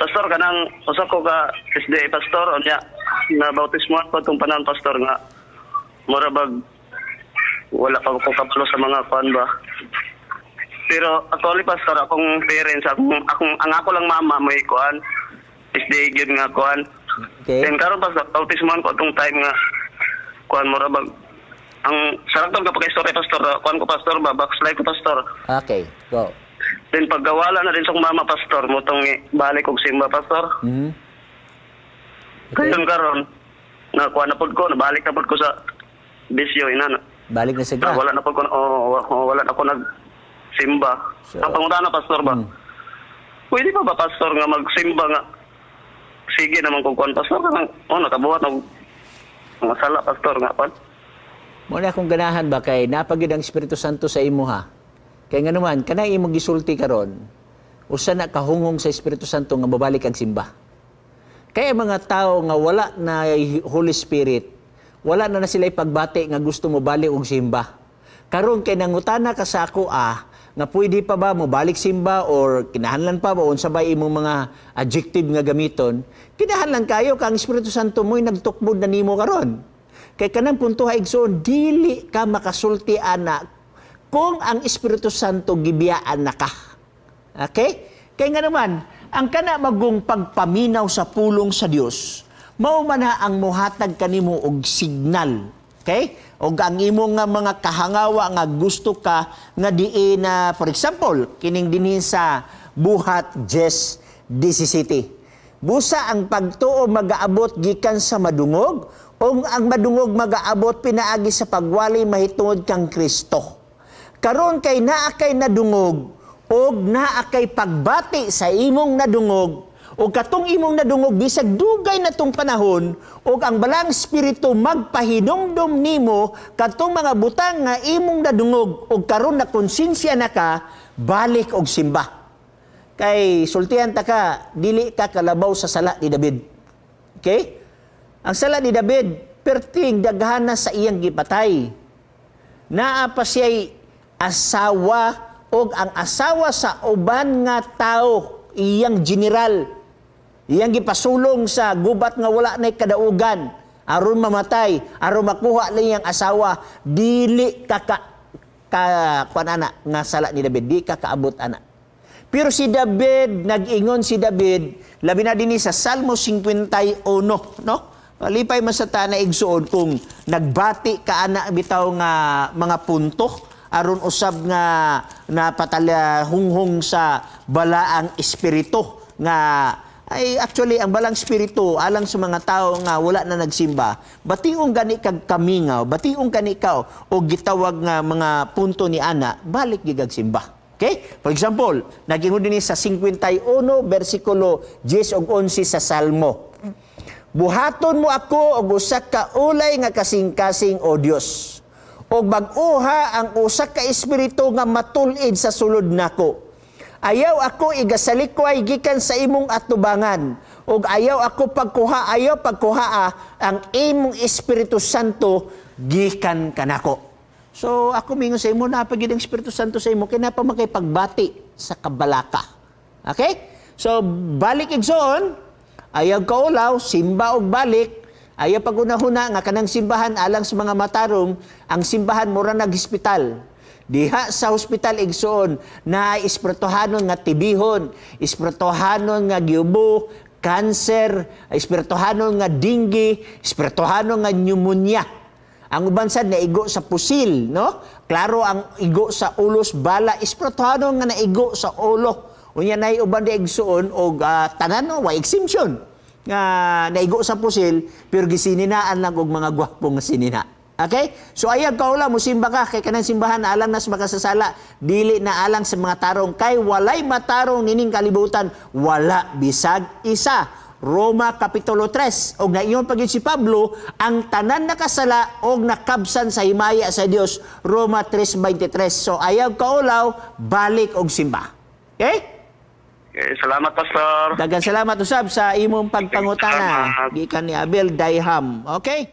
pastor kanang usa ko ka SDA pastor unya na bautismo ko tong panan pastor nga mura bag wala pa ko kapalo sa mga kuan ba. Pero actually pastor akong parents ang ako lang mama may kuan SDA gyud nga kuan. Okay. Then karon pastor bautismo ko tong time nga kuan mura bag ang sarap ka pagka-story pastor kuan ko pastor ba backslide ko pastor. Okay, go. Then pagkawala na rin sa mama pastor mo tong balik og simba pastor. Okay. Kayon karon na kuan na pud ko nabalik na pud ko sa bisyo inana. Balik na siya. Wala na pud ko wala na ko nag simba. So, ang pangutana pastor ba? Pwede pa ba pastor nga magsimba nga? Sige naman kung kuan pastor kanang nakabuhat og mga sala pastor nga pan. Muna akong ganahan ba kay napagid ang Espiritu Santo sa imo ha. Kaya nga naman, kanang imong gisulti karon, usa na kahungong sa Espiritu Santo nga babalik ang simba. Kaya mga tao nga wala na Holy Spirit, wala na sila pagbati nga gusto mo balik og simba. Karon kay nangutana ka sa ako nga pwede pa ba mo balik simba or kinahanglan pa ba unsa ba imong mga adjective nga gamiton? Kinahanglan kayo kang Espiritu Santo mo'y nagtukbod na nimo karon. Kay kanang punto ha igsoon, dili ka makasulti ana kung ang Espiritu Santo gibiyaan na ka. Okay? Kaya nga naman, ang kana magong pagpaminaw sa pulong sa Dios, mao man ang mohatag kanimo og signal. Okay? O ang imong nga mga kahangawa nga gusto ka nga diin na, for example, kining dinhi sa Buhat 10:17. Busa ang pagtuo magaabot gikan sa madungog, o ang madungog magaabot pinaagi sa pagwali mahitungod kang Kristo. Karon kay naa kay nadungog o naa kay pagbati sa imong nadungog o katong imong nadungog bisag dugay na tong panahon o ang balang espiritu magpahinumdom nimo katong mga butang nga imong nadungog o karon na konsensya na ka balik og simba. Kay sultihan ta ka dili ka kalabaw sa sala ni David. Okay? Ang sala ni David perting daghana sa iyang gipatay. Naa pa siya'y asawa o ang asawa sa uban nga tao, iyang general, iyang gipasulong sa gubat nga wala na'y kadaugan, aron mamatay, aron makuha lang iyang asawa, dili kuanana nga sala ni David, di kaabot ana. Pero si David, nag-ingon si David, labi na din sa Salmo 51, no? Lipay man sa na igsuon kung nagbati ka ana bitaw nga mga punto aron usab nga napatala hunghong sa balaang espiritu nga ay actually ang balang espiritu alang sa mga tao nga wala na nagsimba bationg gani kag kamingaw bationg kani ka o gitawag nga mga punto ni ana balik gigag simba. Okay? For example, nag-ingon din sa 51 versikulo 10 ug 11 sa Salmo. Buhaton mo ako og usa ka ulay nga kasing-kasing o Dios. Og bag-uha ang usa ka espiritu nga matul-id sa sulod nako. Ayaw ako igasalikway gikan sa imong atubangan. Og ayaw pagkuha ang imong Espiritu Santo gikan kanako. So ako mingon sa imo napagid ang Espiritu Santo sa imo kay napa makaipagbati sa kabalaka. Okay? So balik igsoon. Ayaw kaulaw, simba og balik, ayaw pagunahuna nga kanang simbahan alang sa mga matarong, ang simbahan mura nag-hospital. Diha sa hospital igsoon na espirituhanon nga tibihon, espirituhanon nga giubo, cancer, espirituhanon nga dengue, espirituhanon nga pneumonia. Ang uban sad naigo sa pusil, no? Klaro ang igo sa ulos bala, espirituhanon nga naigo sa ulo. Unya nay uban di igsuon og tanan no wa exemption nga naigo sa pusil pero gisininaan lang og mga gwapong nga sinina. Okay? So ayag kaula mo simba ka kay kanang simbahan alang nas makasasala dili na alang sa mga tarong kay walay matarong nining kalibutan wala bisag isa. Roma Kapitulo 3 og naingon pagid si Pablo ang tanan nakasala og nakabsan sa himaya sa Dios Roma 3:23. So ayaw kaulaw balik og simba. Okay? Okay, salamat pastor. Daghang salamat usab sa imong pagpangutana gikan ni Abel Dayham. Okay?